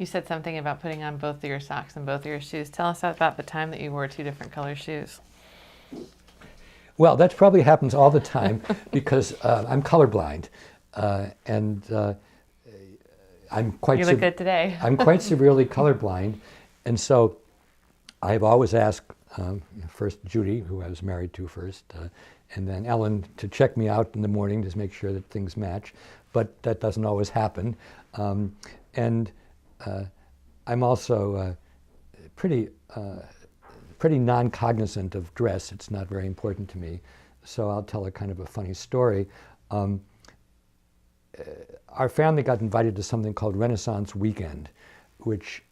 You said something about putting on both of your socks and both of your shoes. Tell us about the time that you wore two different color shoes. Well, that probably happens all the time because I'm colorblind, and I'm quite. You look good today. I'm quite severely colorblind, and so I've always asked first Judy, who I was married to first, and then Ellen to check me out in the morning to make sure that things match, but that doesn't always happen, and I'm also pretty non-cognizant of dress. It's not very important to me. So I'll tell a kind of a funny story. Our family got invited to something called Renaissance Weekend, which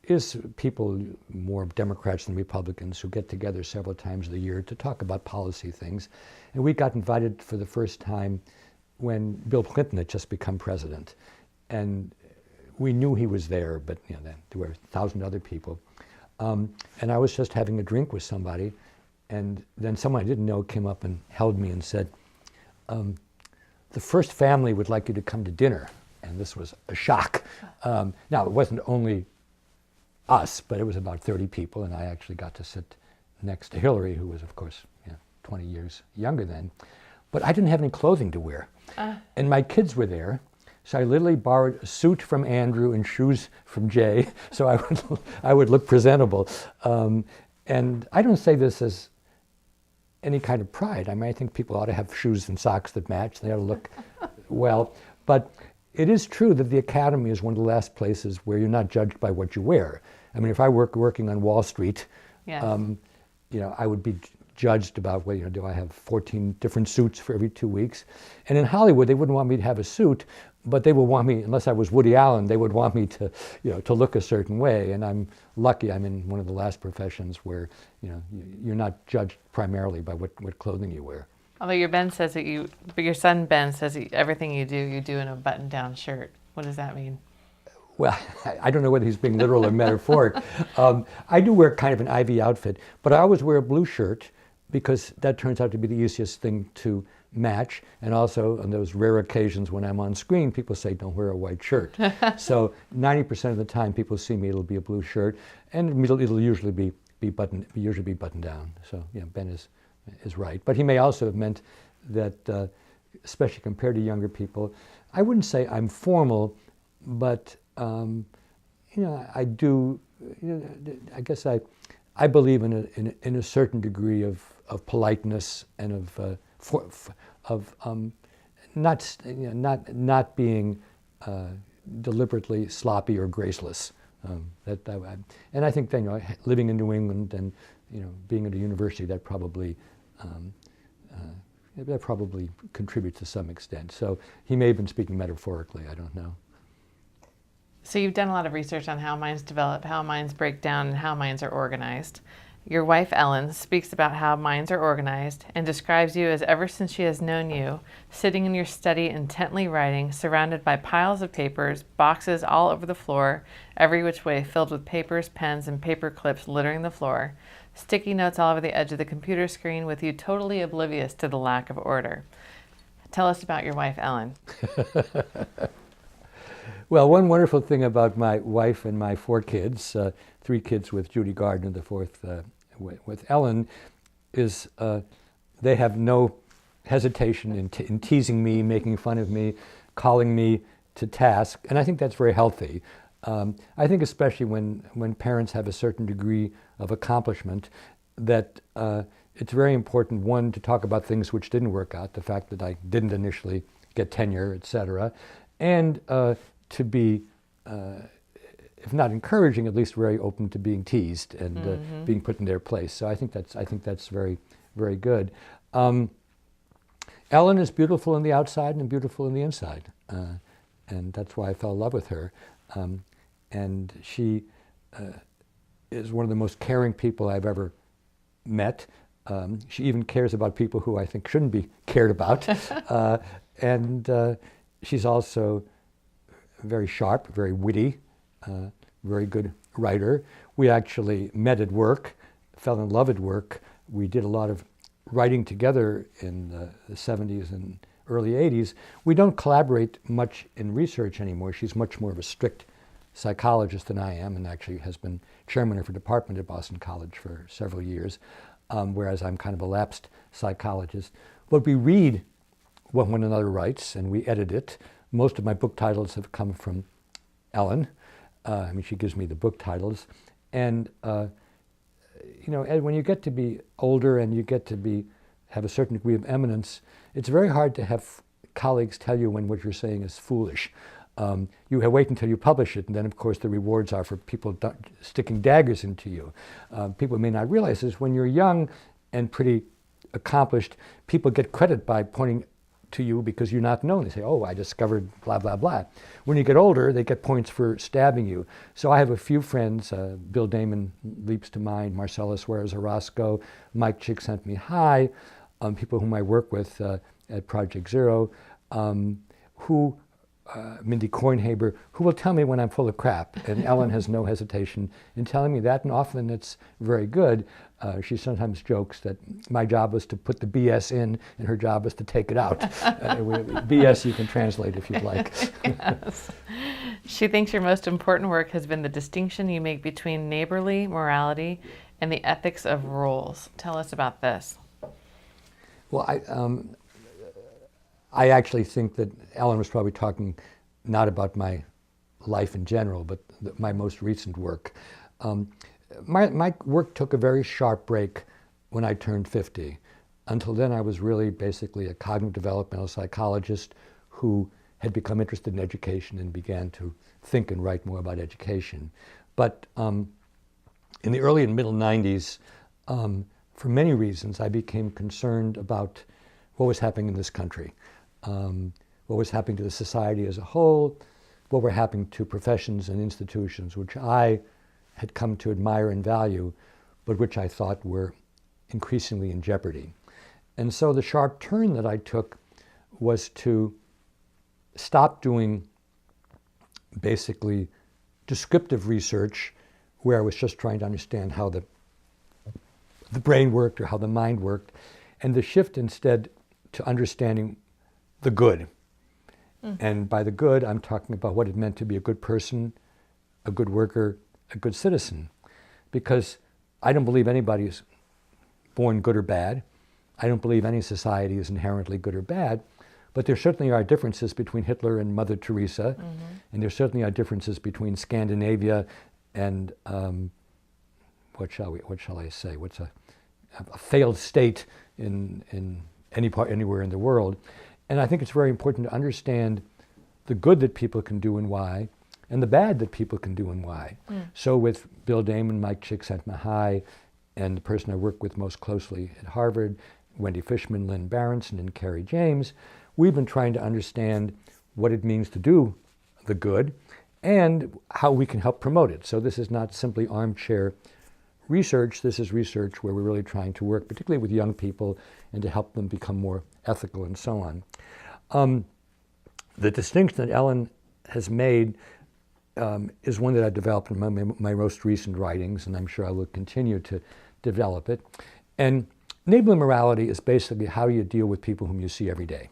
is people, more Democrats than Republicans, who get together several times a year to talk about policy things. And we got invited for the first time when Bill Clinton had just become president. And we knew he was there, but there were 1,000 other people. And I was just having a drink with somebody, and then someone I didn't know came up and held me and said, the first family would like you to come to dinner. And this was a shock. Now, it wasn't only us, but it was about 30 people, and I actually got to sit next to Hillary, who was, of course, 20 years younger then. But I didn't have any clothing to wear. And my kids were there. So I literally borrowed a suit from Andrew and shoes from Jay, so I would look presentable. And I don't say this as any kind of pride. I mean, I think people ought to have shoes and socks that match. They ought to look well. But it is true that the Academy is one of the last places where you're not judged by what you wear. I mean, if I were working on Wall Street, Yes. I would be judged about, well, do I have 14 different suits for every 2 weeks? And in Hollywood, they wouldn't want me to have a suit, but they would want me, unless I was Woody Allen, they would want me to, to look a certain way. And I'm lucky I'm in one of the last professions where, you're not judged primarily by what clothing you wear. Although your son Ben says everything you do in a button-down shirt. What does that mean? Well, I don't know whether he's being literal or metaphoric. I do wear kind of an Ivy outfit, but I always wear a blue shirt because that turns out to be the easiest thing to match. And also on those rare occasions when I'm on screen, people say, don't wear a white shirt. So 90% of the time people see me, it'll be a blue shirt, and it'll usually be buttoned down. So Ben is right. But he may also have meant that, especially compared to younger people, I wouldn't say I'm formal, but I do. I guess I believe in a certain degree of politeness and of not being deliberately sloppy or graceless. And I think then living in New England and being at a university, that probably contributes to some extent. So he may have been speaking metaphorically. I don't know. So you've done a lot of research on how minds develop, how minds break down, and how minds are organized. Your wife, Ellen, speaks about how minds are organized and describes you as, ever since she has known you, sitting in your study intently writing, surrounded by piles of papers, boxes all over the floor, every which way filled with papers, pens, and paper clips littering the floor, sticky notes all over the edge of the computer screen, with you totally oblivious to the lack of order. Tell us about your wife, Ellen. Well, one wonderful thing about my wife and my 4 kids, 3 kids with Judy Gardner, the 4th with Ellen, is they have no hesitation in teasing me, making fun of me, calling me to task, and I think that's very healthy. I think especially when parents have a certain degree of accomplishment, that it's very important, one, to talk about things which didn't work out, the fact that I didn't initially get tenure, et cetera, and to be, if not encouraging, at least very open to being teased and being put in their place. So I think that's very, very good. Ellen is beautiful on the outside and beautiful on the inside, and that's why I fell in love with her. And she is one of the most caring people I've ever met. She even cares about people who I think shouldn't be cared about. And she's also very sharp, very witty, very good writer. We actually met at work, fell in love at work. We did a lot of writing together in the 70s and early 80s. We don't collaborate much in research anymore. She's much more of a strict psychologist than I am, and actually has been chairman of her department at Boston College for several years, whereas I'm kind of a lapsed psychologist. But we read what one another writes, and we edit it. Most of my book titles have come from Ellen. She gives me the book titles. And, Ed, when you get to be older and you get to have a certain degree of eminence, it's very hard to have colleagues tell you when what you're saying is foolish. You wait until you publish it, and then, of course, the rewards are for people sticking daggers into you. People may not realize this. When you're young and pretty accomplished, people get credit by pointing to you because you're not known. They say, oh, I discovered blah, blah, blah. When you get older, they get points for stabbing you. So I have a few friends. Bill Damon leaps to mind, Marcella Suarez Orozco, Mike Csikszentmihalyi, people whom I work with at Project Zero, Mindy Kornhaber, who will tell me when I'm full of crap. And Ellen has no hesitation in telling me that, and often it's very good. She sometimes jokes that my job was to put the BS in, and her job was to take it out. BS you can translate if you'd like. Yes. She thinks your most important work has been the distinction you make between neighborly morality and the ethics of rules. Tell us about this. Well, I actually think that Ellen was probably talking not about my life in general, but my most recent work. My work took a very sharp break when I turned 50. Until then, I was really basically a cognitive developmental psychologist who had become interested in education and began to think and write more about education. But in the early and middle 90s, for many reasons, I became concerned about what was happening in this country, what was happening to the society as a whole, what were happening to professions and institutions, which I had come to admire and value, but which I thought were increasingly in jeopardy. And so the sharp turn that I took was to stop doing basically descriptive research where I was just trying to understand how the brain worked or how the mind worked, and to shift instead to understanding the good. And by the good, I'm talking about what it meant to be a good person, a good worker, a good citizen. Because I don't believe anybody is born good or bad. I don't believe any society is inherently good or bad. But there certainly are differences between Hitler and Mother Teresa. And there certainly are differences between Scandinavia and, what shall I say? What's a failed state in anywhere in the world. And I think it's very important to understand the good that people can do and why, and the bad that people can do and why. So with Bill Damon, Mike Csikszentmihalyi, and the person I work with most closely at Harvard, Wendy Fishman, Lynn Berenson, and Carrie James, we've been trying to understand what it means to do the good and how we can help promote it. So this is not simply armchair research. This is research where we're really trying to work, particularly with young people, and to help them become more ethical and so on. The distinction that Ellen has made is one that I developed in my most recent writings, and I'm sure I will continue to develop it. And neighborly morality is basically how you deal with people whom you see every day.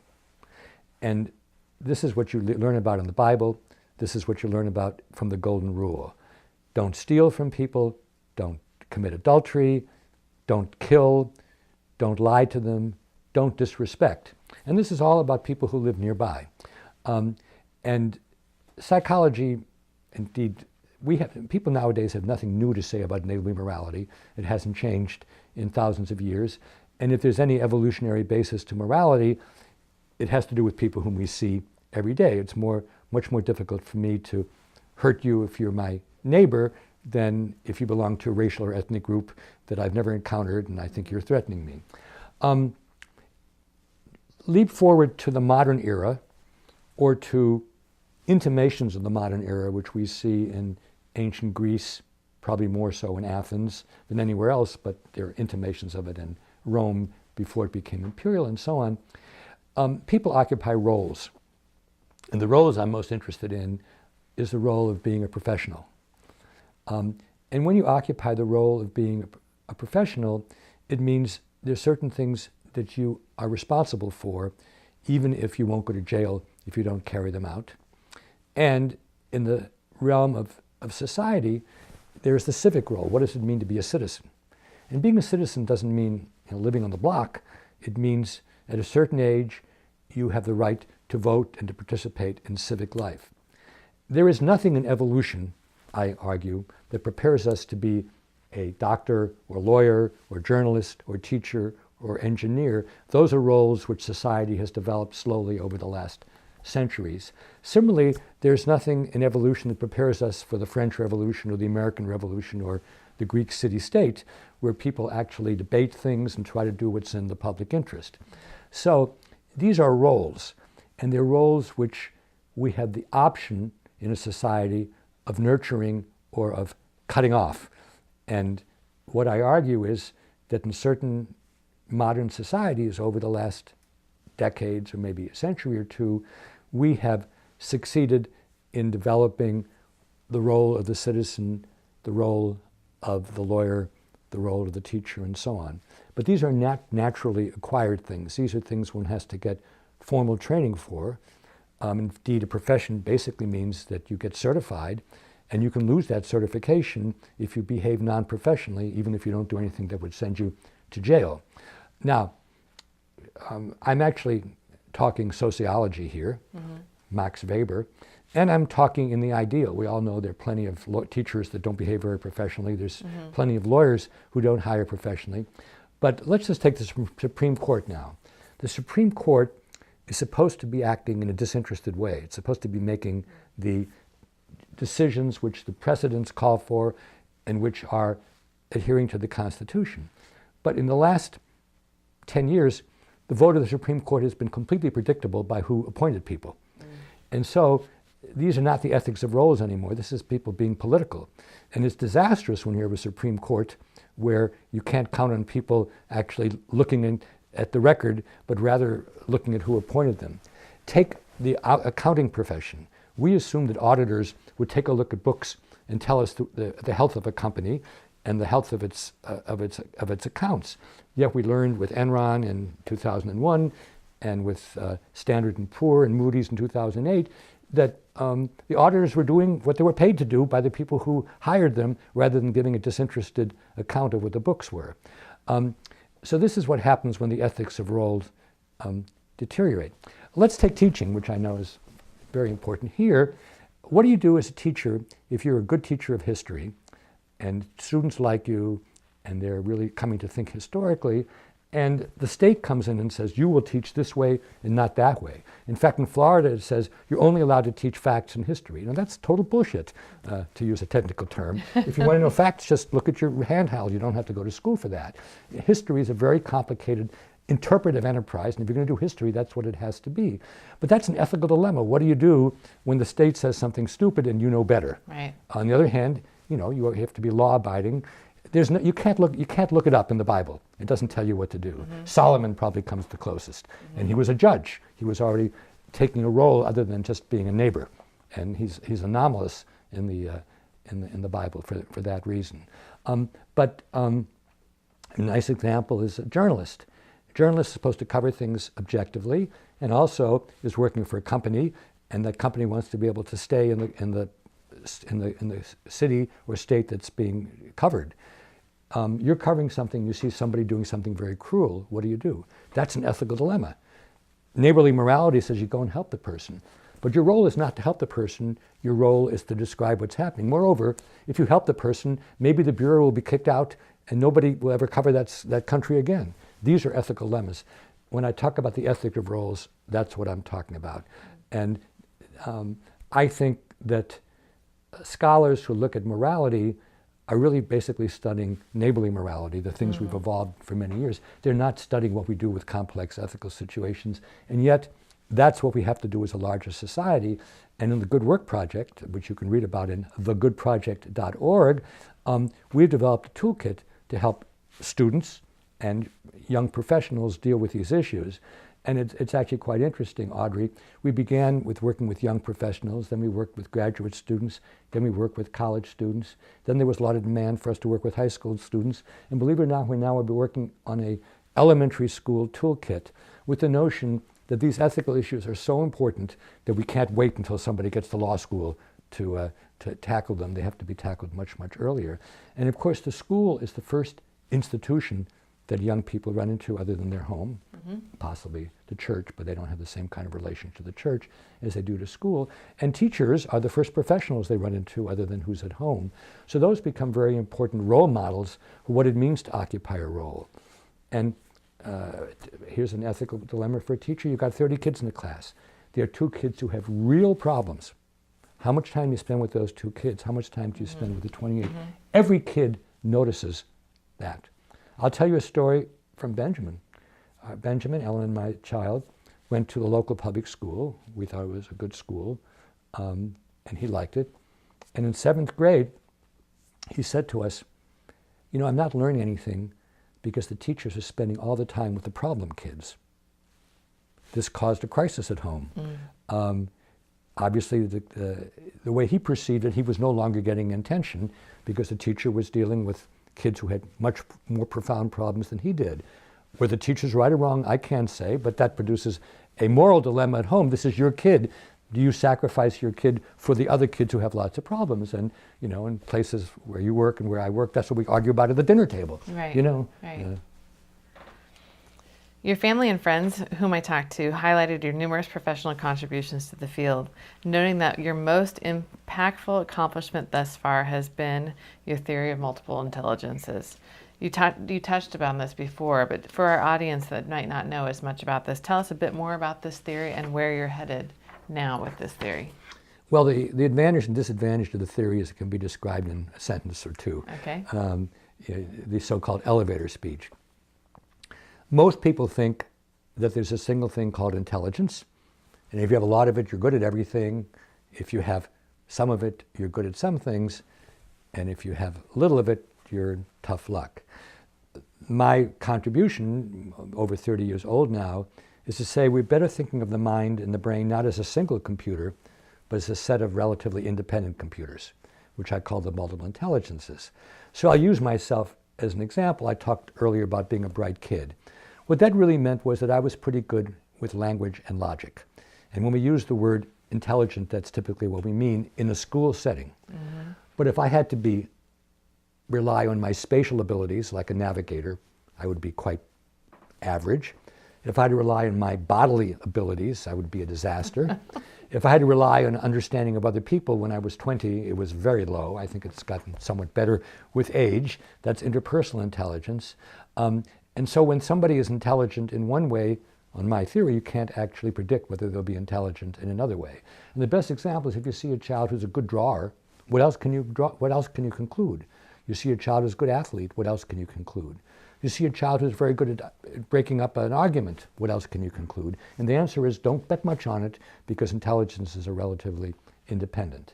And this is what you learn about in the Bible. This is what you learn about from the Golden Rule. Don't steal from people. Don't commit adultery. Don't kill. Don't lie to them. Don't disrespect. And this is all about people who live nearby. And psychology, indeed, people nowadays have nothing new to say about neighborly morality. It hasn't changed in thousands of years. And if there's any evolutionary basis to morality, it has to do with people whom we see every day. It's much more difficult for me to hurt you if you're my neighbor than if you belong to a racial or ethnic group that I've never encountered and I think you're threatening me. Leap forward to the modern era, or to intimations of the modern era, which we see in ancient Greece, probably more so in Athens than anywhere else, but there are intimations of it in Rome before it became imperial and so on. People occupy roles. And the roles I'm most interested in is the role of being a professional. And when you occupy the role of being a professional, it means there's certain things that you are responsible for, even if you won't go to jail if you don't carry them out. And in the realm of society, there's the civic role. What does it mean to be a citizen? And being a citizen doesn't mean living on the block. It means at a certain age, you have the right to vote and to participate in civic life. There is nothing in evolution, I argue, that prepares us to be a doctor or lawyer or journalist or teacher or engineer. Those are roles which society has developed slowly over the last centuries. Similarly, there's nothing in evolution that prepares us for the French Revolution or the American Revolution or the Greek city-state, where people actually debate things and try to do what's in the public interest. So these are roles, and they're roles which we have the option in a society of nurturing or of cutting off. And what I argue is that in certain modern societies over the last decades or maybe a century or two, we have succeeded in developing the role of the citizen, the role of the lawyer, the role of the teacher, and so on. But these are naturally acquired things. These are things one has to get formal training for. Indeed, a profession basically means that you get certified, and you can lose that certification if you behave non-professionally, even if you don't do anything that would send you to jail. Now, I'm actually talking sociology here, Max Weber, and I'm talking in the ideal. We all know there are plenty of teachers that don't behave very professionally. There's plenty of lawyers who don't hire professionally. But let's just take the Supreme Court now. The Supreme Court is supposed to be acting in a disinterested way. It's supposed to be making the decisions which the precedents call for and which are adhering to the Constitution. But in the last 10 years, the vote of the Supreme Court has been completely predictable by who appointed people. And so these are not the ethics of roles anymore. This is people being political. And it's disastrous when you have a Supreme Court where you can't count on people actually looking at the record, but rather looking at who appointed them. Take the accounting profession. We assumed that auditors would take a look at books and tell us the health of a company and the health of its accounts. Yet we learned with Enron in 2001 and with Standard & Poor and Moody's in 2008 that the auditors were doing what they were paid to do by the people who hired them rather than giving a disinterested account of what the books were. So this is what happens when the ethics of roles deteriorate. Let's take teaching, which I know is very important here. What do you do as a teacher if you're a good teacher of history and students like you and they're really coming to think historically, and the state comes in and says, you will teach this way and not that way. In fact, in Florida, it says you're only allowed to teach facts and history. Now, that's total bullshit, to use a technical term. If you want to know facts, just look at your handheld. You don't have to go to school for that. History is a very complicated interpretive enterprise, and if you're going to do history, that's what it has to be. But that's an ethical dilemma. What do you do when the state says something stupid and you know better? Right. On the other hand, you have to be law-abiding. You can't look it up in the Bible. It doesn't tell you what to do. Solomon probably comes the closest, and he was a judge. He was already taking a role other than just being a neighbor, and he's anomalous in the Bible for that reason. But a nice example is a journalist. A journalist is supposed to cover things objectively, and also is working for a company, and that company wants to be able to stay in the city or state that's being covered. You're covering something, you see somebody doing something very cruel, what do? That's an ethical dilemma. Neighborly morality says you go and help the person. But your role is not to help the person, your role is to describe what's happening. Moreover, if you help the person, maybe the bureau will be kicked out and nobody will ever cover that country again. These are ethical dilemmas. When I talk about the ethic of roles, that's what I'm talking about. And I think that scholars who look at morality are really basically studying neighborly morality, the things we've evolved for many years. They're not studying what we do with complex ethical situations, and yet that's what we have to do as a larger society. And in the Good Work Project, which you can read about in thegoodproject.org, we've developed a toolkit to help students and young professionals deal with these issues. And it's actually quite interesting, Audrey. We began with working with young professionals, then we worked with graduate students, then we worked with college students. Then there was a lot of demand for us to work with high school students. And believe it or not, we'll be working on a elementary school toolkit with the notion that these ethical issues are so important that we can't wait until somebody gets to law school to to tackle them. They have to be tackled much, much earlier. And of course, the school is the first institution that young people run into other than their home, possibly the church, but they don't have the same kind of relation to the church as they do to school. And teachers are the first professionals they run into other than who's at home. So those become very important role models for what it means to occupy a role. And here's an ethical dilemma for a teacher. You've got 30 kids in the class. There are 2 kids who have real problems. How much time you spend with those 2 kids? How much time do you spend with the 28? Every kid notices that. I'll tell you a story from Benjamin. Benjamin, Ellen and my child, went to the local public school. We thought it was a good school, and he liked it. And in 7th grade, he said to us, you know, I'm not learning anything because the teachers are spending all the time with the problem kids. This caused a crisis at home. Obviously, the way he perceived it, he was no longer getting attention because the teacher was dealing with kids who had much more profound problems than he did. Were the teachers right or wrong, I can't say, but that produces a moral dilemma at home. This is your kid. Do you sacrifice your kid for the other kids who have lots of problems? And, you know, in places where you work and where I work, that's what we argue about at the dinner table. Right. You know? Right. Your family and friends whom I talked to highlighted your numerous professional contributions to the field, noting that your most impactful accomplishment thus far has been your theory of multiple intelligences. You touched upon this before, but for our audience that might not know as much about this, tell us a bit more about this theory and where you're headed now with this theory. Well, the advantage and disadvantage to the theory is it can be described in a sentence or two. Okay. The so-called elevator speech. Most people think that there's a single thing called intelligence, and if you have a lot of it, you're good at everything. If you have some of it, you're good at some things, and if you have little of it, you're tough luck. My contribution, over 30 years old now, is to say we're better thinking of the mind and the brain not as a single computer, but as a set of relatively independent computers, which I call the multiple intelligences. So I'll use myself as an example. I talked earlier about being a bright kid. What that really meant was that I was pretty good with language and logic. And when we use the word intelligent, that's typically what we mean in a school setting. But if I had to rely on my spatial abilities, like a navigator, I would be quite average. If I had to rely on my bodily abilities, I would be a disaster. If I had to rely on understanding of other people when I was 20, it was very low. I think it's gotten somewhat better with age. That's interpersonal intelligence. And so when somebody is intelligent in one way, on my theory, you can't actually predict whether they'll be intelligent in another way. And the best example is if you see a child who's a good drawer, what else can you conclude? You see a child who's a good athlete, what else can you conclude? You see a child who's very good at breaking up an argument, what else can you conclude? And the answer is don't bet much on it because intelligences are relatively independent.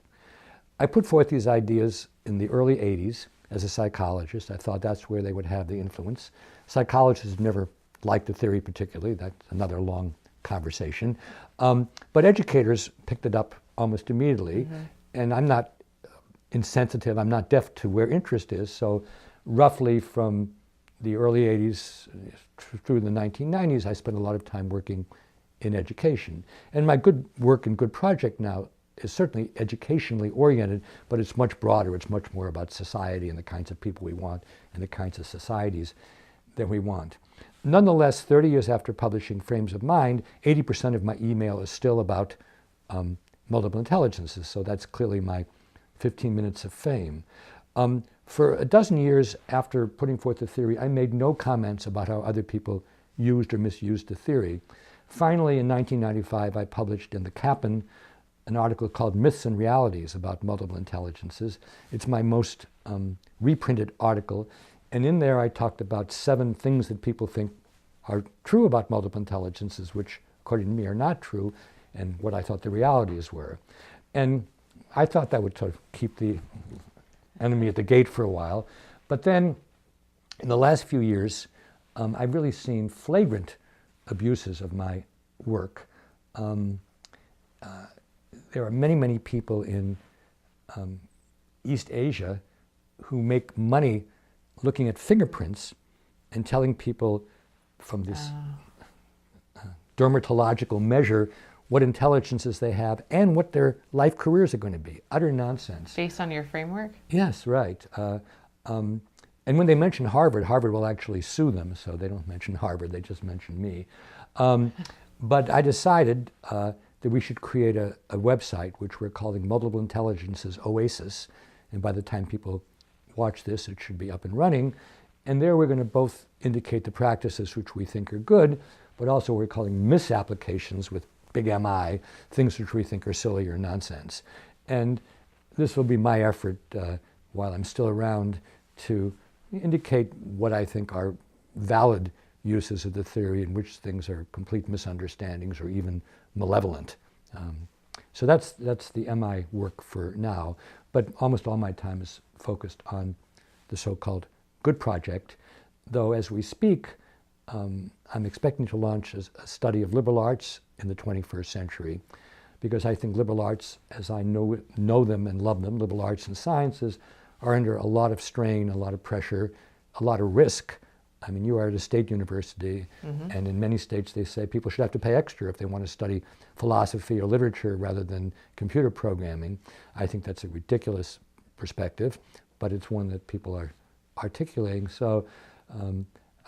I put forth these ideas in the early 80s as a psychologist. I thought that's where they would have the influence. Psychologists never liked the theory particularly. That's another long conversation. But educators picked it up almost immediately. And I'm not insensitive, I'm not deaf to where interest is. So roughly from the early 80s through the 1990s, I spent a lot of time working in education. And my good work and good project now is certainly educationally oriented, but it's much broader. It's much more about society and the kinds of people we want and the kinds of societies that we want. Nonetheless, 30 years after publishing Frames of Mind, 80% of my email is still about multiple intelligences, so that's clearly my 15 minutes of fame. For a dozen years after putting forth the theory, I made no comments about how other people used or misused the theory. Finally, in 1995, I published in the Kaplan an article called Myths and Realities about multiple intelligences. It's my most reprinted article, and in there I talked about 7 things that people think are true about multiple intelligences, which according to me are not true, and what I thought the realities were. And I thought that would sort of keep the enemy at the gate for a while. But then in the last few years, I've really seen flagrant abuses of my work. There are many, many people in East Asia who make money looking at fingerprints and telling people from this dermatological measure what intelligences they have, and what their life careers are going to be. Utter nonsense. Based on your framework? Yes, right. And when they mention Harvard, Harvard will actually sue them, so they don't mention Harvard, they just mention me. But I decided that we should create a website, which we're calling Multiple Intelligences Oasis, and by the time people watch this, it should be up and running. And there we're going to both indicate the practices which we think are good, but also we're calling misapplications with big MI, things which we think are silly or nonsense. And this will be my effort while I'm still around to indicate what I think are valid uses of the theory and which things are complete misunderstandings or even malevolent. So that's the MI work for now, but almost all my time is focused on the so-called good project, though as we speak, I'm expecting to launch a study of liberal arts in the 21st century, because I think liberal arts, as I know them and love them, liberal arts and sciences, are under a lot of strain, a lot of pressure, a lot of risk. I mean, you are at a state university, and in many states they say people should have to pay extra if they want to study philosophy or literature rather than computer programming. I think that's a ridiculous perspective, but it's one that people are articulating. So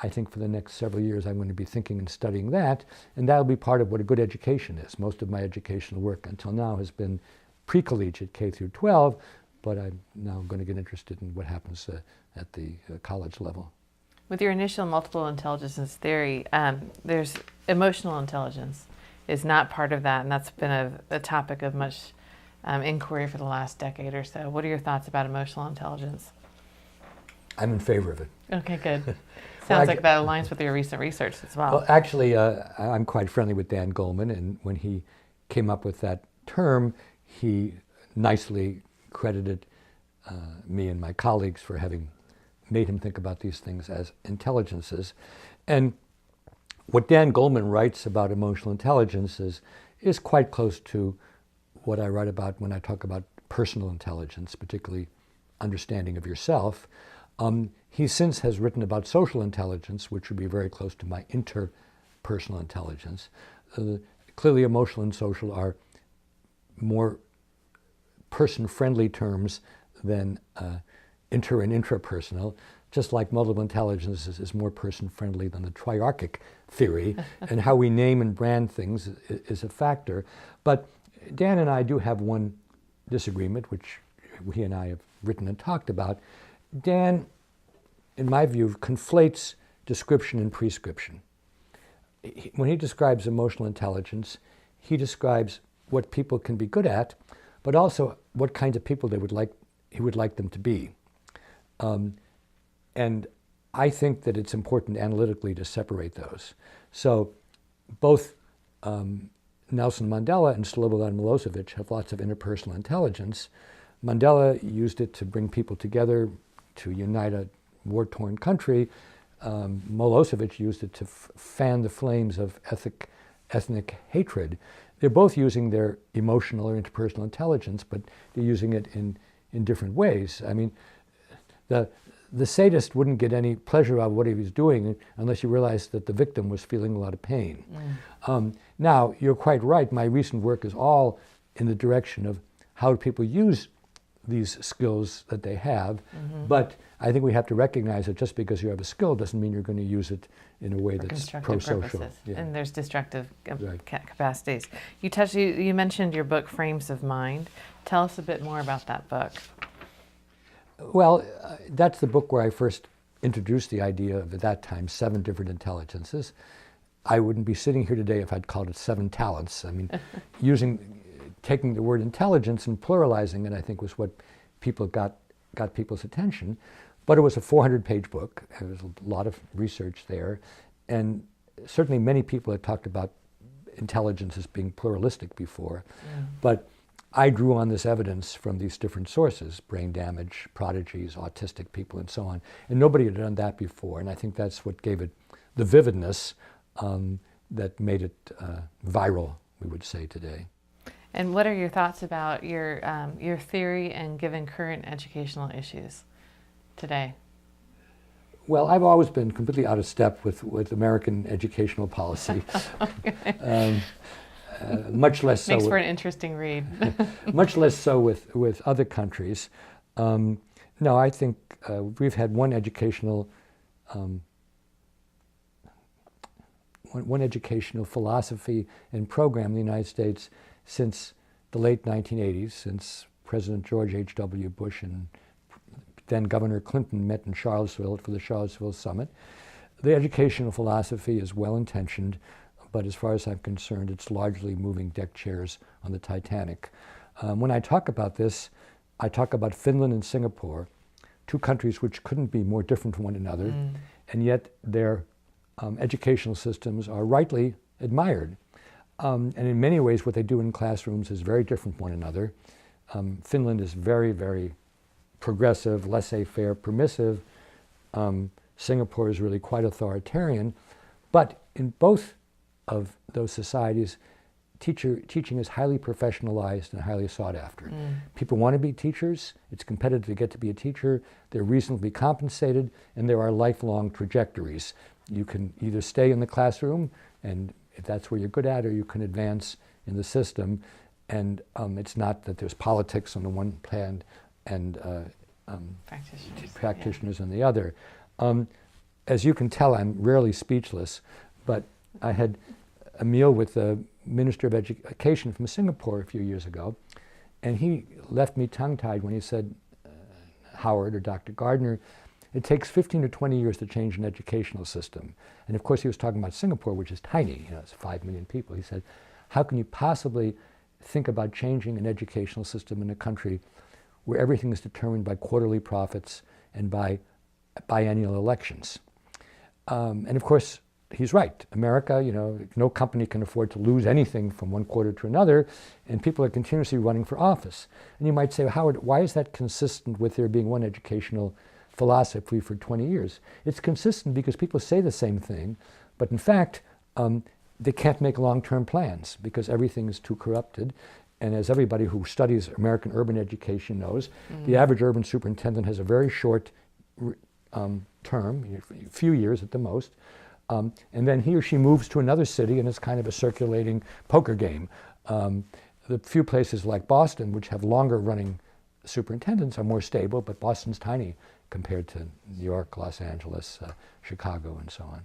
I think for the next several years I'm going to be thinking and studying that, and that'll be part of what a good education is. Most of my educational work until now has been pre-collegiate, K through 12, but I'm now going to get interested in what happens at the college level. With your initial multiple intelligences theory, there's emotional intelligence is not part of that, and that's been a topic of much inquiry for the last decade or so. What are your thoughts about emotional intelligence? I'm in favor of it. Okay, good. Sounds like that aligns with your recent research as well. Well, actually, I'm quite friendly with Dan Goleman, and when he came up with that term, he nicely credited me and my colleagues for having made him think about these things as intelligences. And what Dan Goleman writes about emotional intelligence is quite close to what I write about when I talk about personal intelligence, particularly understanding of yourself. He since has written about social intelligence, which would be very close to my interpersonal intelligence. Clearly, emotional and social are more person-friendly terms than inter and intrapersonal, just like multiple intelligence is more person-friendly than the triarchic theory, and how we name and brand things is a factor. But Dan and I do have one disagreement, which he and I have written and talked about. Dan, in my view, conflates description and prescription. When he describes emotional intelligence, he describes what people can be good at, but also what kinds of people he would like them to be. And I think that it's important analytically to separate those. So both Nelson Mandela and Slobodan Milosevic have lots of interpersonal intelligence. Mandela used it to bring people together, to unite a war-torn country. Milosevic used it to fan the flames of ethnic hatred. They're both using their emotional or interpersonal intelligence, but they're using it in different ways. I mean, the sadist wouldn't get any pleasure out of what he was doing unless he realized that the victim was feeling a lot of pain. Now, you're quite right. My recent work is all in the direction of how do people use these skills that they have, but I think we have to recognize that just because you have a skill doesn't mean you're going to use it in a way that's pro-social. Yeah. And there's destructive capacities. You mentioned your book, Frames of Mind. Tell us a bit more about that book. Well, that's the book where I first introduced the idea of, at that time, 7 different intelligences. I wouldn't be sitting here today if I'd called it 7 talents. I mean, taking the word intelligence and pluralizing it, I think, was what got people's attention. But it was a 400-page book. There was a lot of research there. And certainly many people had talked about intelligence as being pluralistic before. But I drew on this evidence from these different sources, brain damage, prodigies, autistic people, and so on. And nobody had done that before. And I think that's what gave it the vividness that made it viral, we would say today. And what are your thoughts about your theory and given current educational issues today? Well, I've always been completely out of step with American educational policy. much less so. Makes for an interesting read. Much less so with other countries. No, I think we've had one educational philosophy and program in the United States since the late 1980s, since President George H.W. Bush and then Governor Clinton met in Charlottesville for the Charlottesville Summit. The educational philosophy is well-intentioned, but as far as I'm concerned, it's largely moving deck chairs on the Titanic. When I talk about this, I talk about Finland and Singapore, two countries which couldn't be more different from one another, and yet their educational systems are rightly admired. And in many ways, what they do in classrooms is very different from one another. Finland is very, very progressive, laissez-faire, permissive. Singapore is really quite authoritarian. But in both of those societies, teaching is highly professionalized and highly sought after. People want to be teachers. It's competitive to get to be a teacher. They're reasonably compensated, and there are lifelong trajectories. You can either stay in the classroom, and if that's where you're good at, or you can advance in the system. And it's not that there's politics on the one hand and practitioners on the other. As you can tell, I'm rarely speechless, but I had a meal with the Minister of Education from Singapore a few years ago, and he left me tongue-tied when he said, Howard or Dr. Gardner, it takes 15 to 20 years to change an educational system. And of course he was talking about Singapore, which is tiny, it's 5 million people. He said, how can you possibly think about changing an educational system in a country where everything is determined by quarterly profits and by biennial elections? And of course, he's right. America, no company can afford to lose anything from one quarter to another, and people are continuously running for office. And you might say, Howard, why is that consistent with there being one educational philosophy for 20 years? It's consistent because people say the same thing, but in fact, they can't make long-term plans because everything is too corrupted. And as everybody who studies American urban education knows, the average urban superintendent has a very short term, a few years at the most, and then he or she moves to another city, and it's kind of a circulating poker game. The few places like Boston, which have longer running superintendents, are more stable, but Boston's tiny compared to New York, Los Angeles, Chicago, and so on.